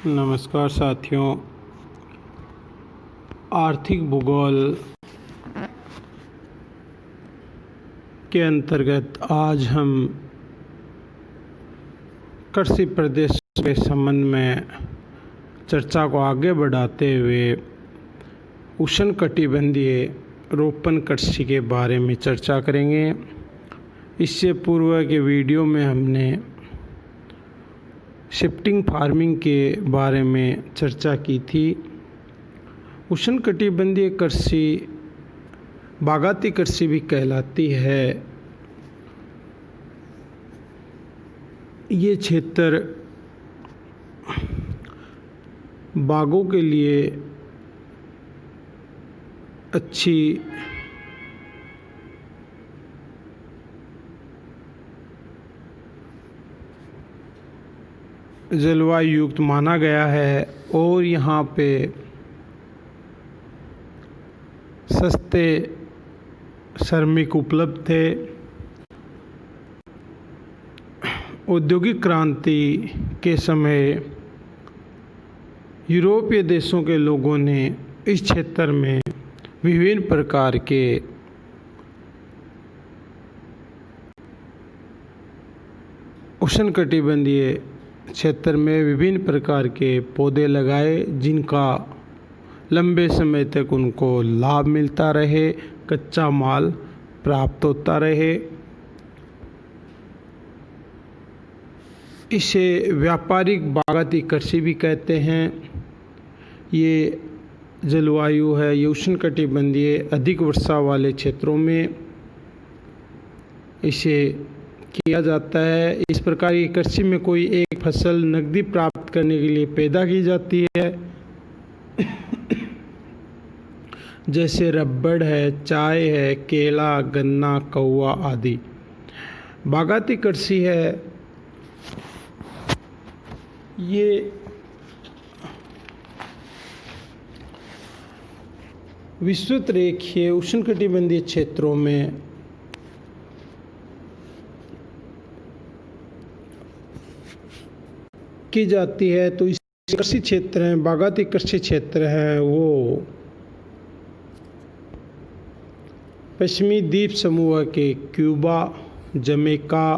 नमस्कार साथियों। आर्थिक भूगोल के अंतर्गत आज हम कृषि प्रदेश के संबंध में चर्चा को आगे बढ़ाते हुए उष्णकटिबंधीय रोपण कृषि के बारे में चर्चा करेंगे। इससे पूर्व के वीडियो में हमने शिफ्टिंग फार्मिंग के बारे में चर्चा की थी। उष्णकटिबंधीय कृषि बागाती कृषि भी कहलाती है। ये क्षेत्र बागों के लिए अच्छी जलवायु युक्त माना गया है और यहाँ पे सस्ते श्रमिक उपलब्ध थे। औद्योगिक क्रांति के समय यूरोपीय देशों के लोगों ने इस क्षेत्र में विभिन्न प्रकार के उष्णकटिबंधीय क्षेत्र में विभिन्न प्रकार के पौधे लगाए, जिनका लंबे समय तक उनको लाभ मिलता रहे, कच्चा माल प्राप्त होता रहे। इसे व्यापारिक बागाती कृषि भी कहते हैं। ये जलवायु है, ये उष्णकटिबंधीय अधिक वर्षा वाले क्षेत्रों में इसे किया जाता है। इस प्रकार की कृषि में कोई एक फसल नकदी प्राप्त करने के लिए पैदा की जाती है, जैसे रबड़ है, चाय है, केला, गन्ना, कौवा आदि। बागाती कृषि है, ये विस्तृत रेखीय उष्णकटिबंधीय क्षेत्रों में की जाती है। तो इस कृषि क्षेत्र हैं, बागाती कृषि क्षेत्र हैं, वो पश्चिमी द्वीप समूह के क्यूबा, जमैका,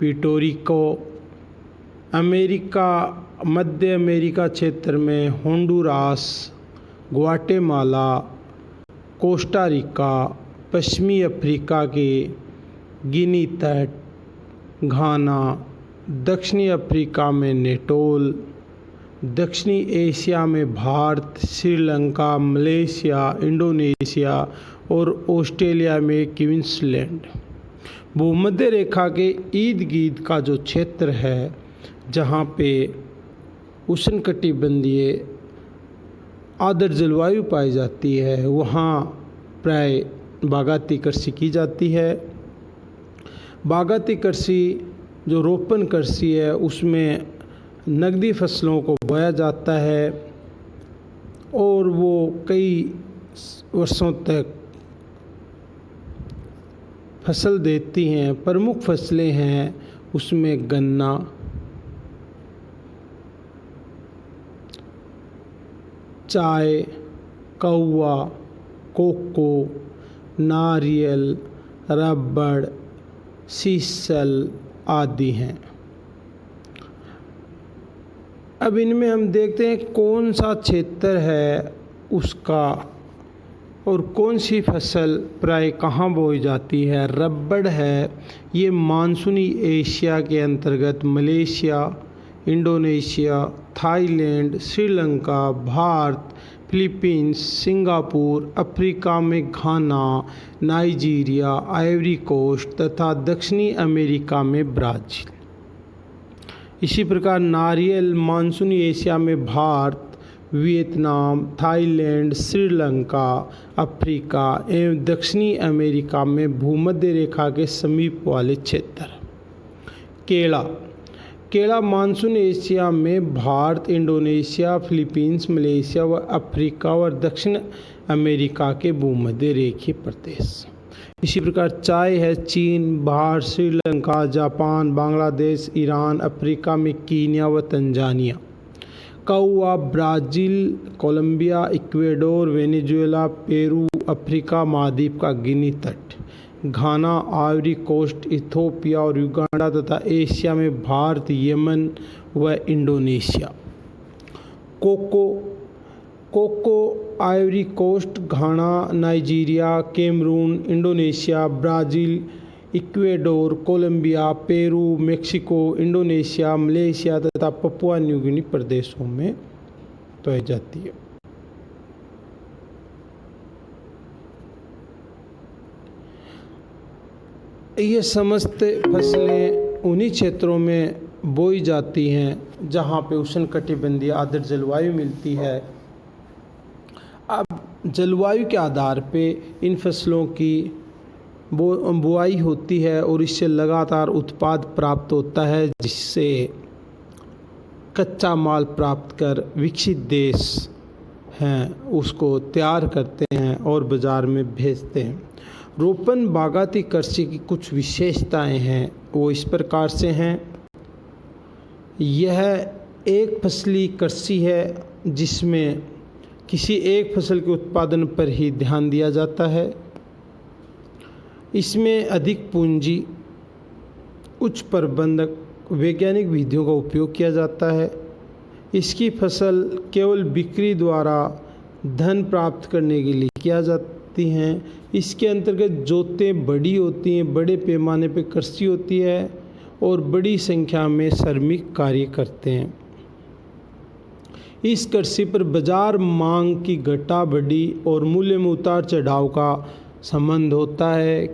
पिटोरिको, अमेरिका, मध्य अमेरिका क्षेत्र में होंडुरास, ग्वाटेमाला, कोस्टा रिका, पश्चिमी अफ्रीका के गिनी तट, घाना, दक्षिणी अफ्रीका में नेटोल, दक्षिणी एशिया में भारत, श्रीलंका, मलेशिया, इंडोनेशिया और ऑस्ट्रेलिया में क्वींसलैंड। भूमध्य रेखा के इर्द गिर्द का जो क्षेत्र है, जहाँ पे उष्णकटिबंधीय आर्द्र जलवायु पाई जाती है, वहाँ प्राय बागाती कृषि की जाती है। बागाती कृषि जो रोपण कृषि है, उसमें नकदी फसलों को बोया जाता है और वो कई वर्षों तक फसल देती हैं। प्रमुख फसलें हैं उसमें गन्ना, चाय, कौवा, कोको, नारियल, रबड़, सीसल आदि हैं। अब इनमें हम देखते हैं कौन सा क्षेत्र है उसका और कौन सी फसल प्राय कहाँ बोई जाती है। रबड़ है, ये मानसूनी एशिया के अंतर्गत Malaysia, Indonesia, Thailand, Sri Lanka, Bharat, Philippines, Singapore, Africa में घाना, नाइजीरिया, आइवरी कोस्ट तथा दक्षिणी अमेरिका में ब्राज़ील। इसी प्रकार नारियल मानसूनी एशिया में Bharat, Vietnam, Thailand, Sri Lanka, Africa एवं दक्षिणी अमेरिका में भूमध्य रेखा के समीप वाले क्षेत्र। केला मानसून एशिया में भारत, इंडोनेशिया, फिलीपींस, मलेशिया व अफ्रीका और दक्षिण अमेरिका के भूमध्य रेखीय प्रदेश। इसी प्रकार चाय है, चीन, Bharat, Sri Lanka, Japan, Bangladesh, Iran, Africa में कीनिया व तंजानिया। हुआ Brazil, Colombia, Ecuador, Venezuela, Peru, Africa महाद्वीप का गिनी तट, घाना, आइवरी कोस्ट, इथियोपिया और युगांडा तथा एशिया में भारत, यमन व Indonesia. Cocoa Ivory Coast, Ghana, Nigeria, Cameroon, Indonesia, Brazil, Ecuador, Colombia, Peru, Mexico, Indonesia, Malaysia तथा पपुआ न्यू गिनी प्रदेशों में पाई जाती है। ये समस्त फसलें उन्हीं क्षेत्रों में बोई जाती हैं जहाँ पे उष्णकटिबंधीय आर्द्र जलवायु मिलती है। अब जलवायु के आधार पे इन फसलों की बुआई होती है और इससे लगातार उत्पाद प्राप्त होता है, जिससे कच्चा माल प्राप्त कर विकसित देश हैं उसको तैयार करते हैं और बाज़ार में भेजते हैं। रोपण बागायती कृषि की कुछ विशेषताएं हैं, वो इस प्रकार से हैं। यह एक फसली कृषि है जिसमें किसी एक फसल के उत्पादन पर ही ध्यान दिया जाता है। इसमें अधिक पूंजी, उच्च प्रबंधक, वैज्ञानिक विधियों का उपयोग किया जाता है। इसकी फसल केवल बिक्री द्वारा धन प्राप्त करने के लिए किया जाती हैं। इसके अंतर्गत जोतें बड़ी होती हैं, बड़े पैमाने पर कृषि होती है और बड़ी संख्या में श्रमिक कार्य करते हैं। इस कृषि पर बाजार मांग की घटा बढ़ी और मूल्य में उतार चढ़ाव का संबंध होता है।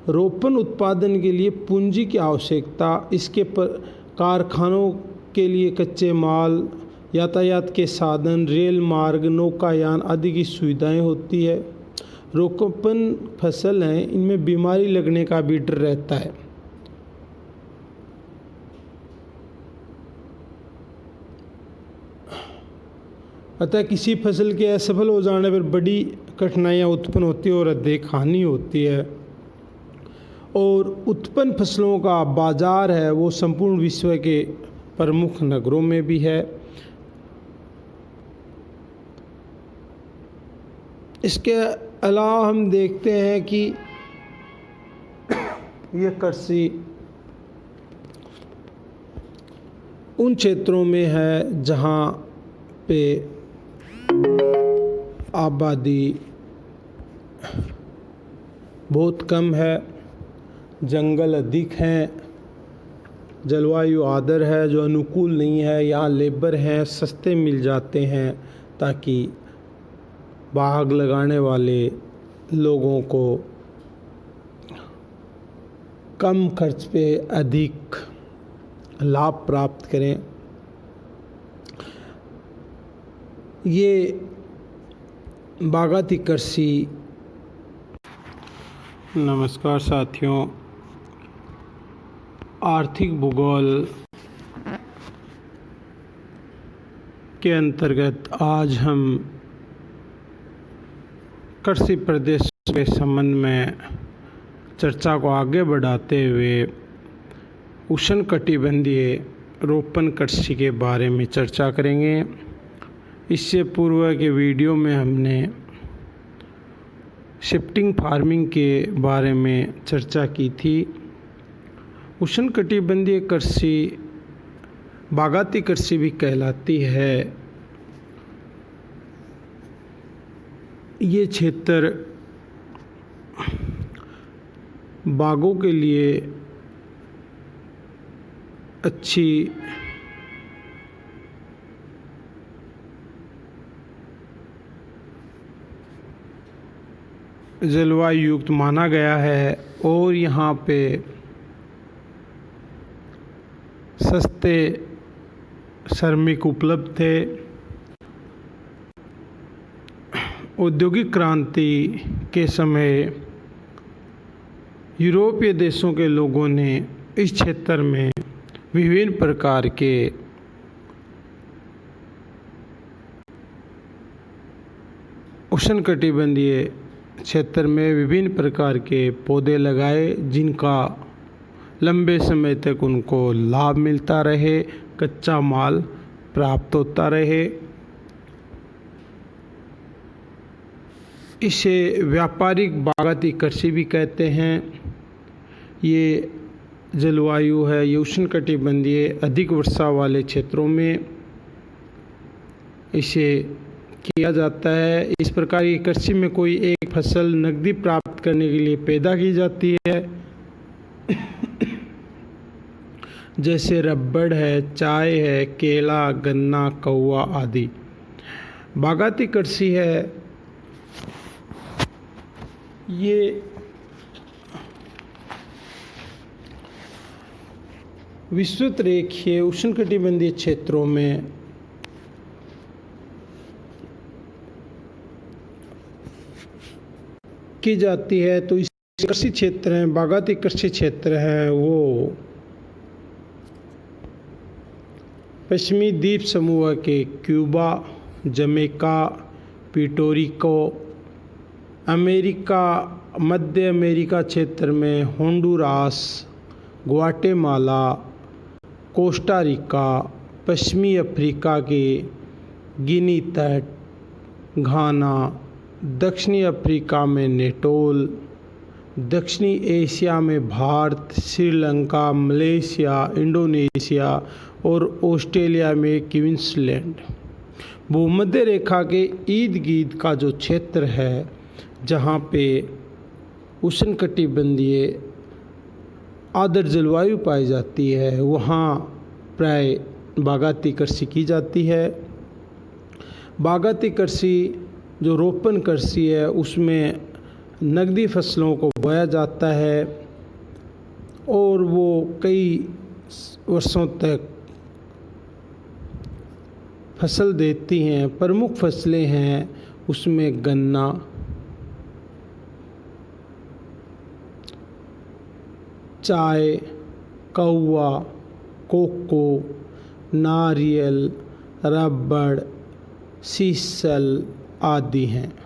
रोपण उत्पादन के लिए पूंजी की आवश्यकता, इसके कारखानों के लिए कच्चे माल, यातायात के साधन, रेल मार्ग, नौकायान आदि की सुविधाएं होती है। रोपण फसल हैं, इनमें बीमारी लगने का भी डर रहता है। अतः किसी फसल के असफल हो जाने पर बड़ी कठिनाइयाँ उत्पन्न होती है और अधिक हानि होती है। और उत्पन्न फसलों का बाजार है वो संपूर्ण विश्व के प्रमुख नगरों में भी है। इसके अलावा हम देखते हैं कि यह कृषि उन क्षेत्रों में है जहाँ पे आबादी बहुत कम है, जंगल अधिक हैं, जलवायु आर्द्र है जो अनुकूल नहीं है, यहाँ लेबर हैं सस्ते मिल जाते हैं ताकि बाग लगाने वाले लोगों को कम खर्च पे अधिक लाभ प्राप्त करें। ये बागायती कृषि। नमस्कार साथियों, आर्थिक भूगोल के अंतर्गत आज हम कृषि प्रदेशों के संबंध में चर्चा को आगे बढ़ाते हुए उष्णकटिबंधीय रोपण कृषि के बारे में चर्चा करेंगे। इससे पूर्व के वीडियो में हमने शिफ्टिंग फार्मिंग के बारे में चर्चा की थी। उष्णकटिबंधीय कृषि बागायती कृषि भी कहलाती है। ये क्षेत्र बागों के लिए अच्छी जलवायु युक्त माना गया है और यहाँ पे सस्ते श्रमिक उपलब्ध थे। औद्योगिक क्रांति के समय यूरोपीय देशों के लोगों ने इस क्षेत्र में विभिन्न प्रकार के उष्णकटिबंधीय क्षेत्र में विभिन्न प्रकार के पौधे लगाए जिनका लंबे समय तक उनको लाभ मिलता रहे, कच्चा माल प्राप्त होता रहे। इसे व्यापारिक बागायती कृषि भी कहते हैं। ये जलवायु है, ये उष्णकटिबंधीय अधिक वर्षा वाले क्षेत्रों में इसे किया जाता है। इस प्रकार की कृषि में कोई एक फसल नकदी प्राप्त करने के लिए पैदा की जाती है, जैसे रबड़ है, चाय है, केला, गन्ना, कौवा आदि। बागायती कृषि है, ये विस्तृत रेखीय उष्णकटिबंधीय क्षेत्रों में की जाती है। तो इस कृषि क्षेत्र हैं, बागायती कृषि क्षेत्र हैं, वो पश्चिमी द्वीप समूह के क्यूबा, जमैका, पिटोरिको, अमेरिका, मध्य अमेरिका क्षेत्र में होंडुरास, ग्वाटेमाला, कोस्टा रिका, पश्चिमी अफ्रीका के गिनी तट, घाना, दक्षिणी अफ्रीका में नेटोल, दक्षिणी एशिया में भारत, श्रीलंका, मलेशिया, इंडोनेशिया और ऑस्ट्रेलिया में क्वींसलैंड। भूमध्य रेखा के इर्द गिर्द का जो क्षेत्र है, जहाँ पे उष्णकटिबंधीय आर्द्र जलवायु पाई जाती है, वहाँ प्राय बागायती कृषि की जाती है। बागायती कृषि जो रोपण कृषि है, उसमें नकदी फसलों को बोया जाता है और वो कई वर्षों तक फसल देती हैं। प्रमुख फसलें हैं उसमें गन्ना, चाय, कौवा, कोको, नारियल, रबड़, सीसल आदि हैं।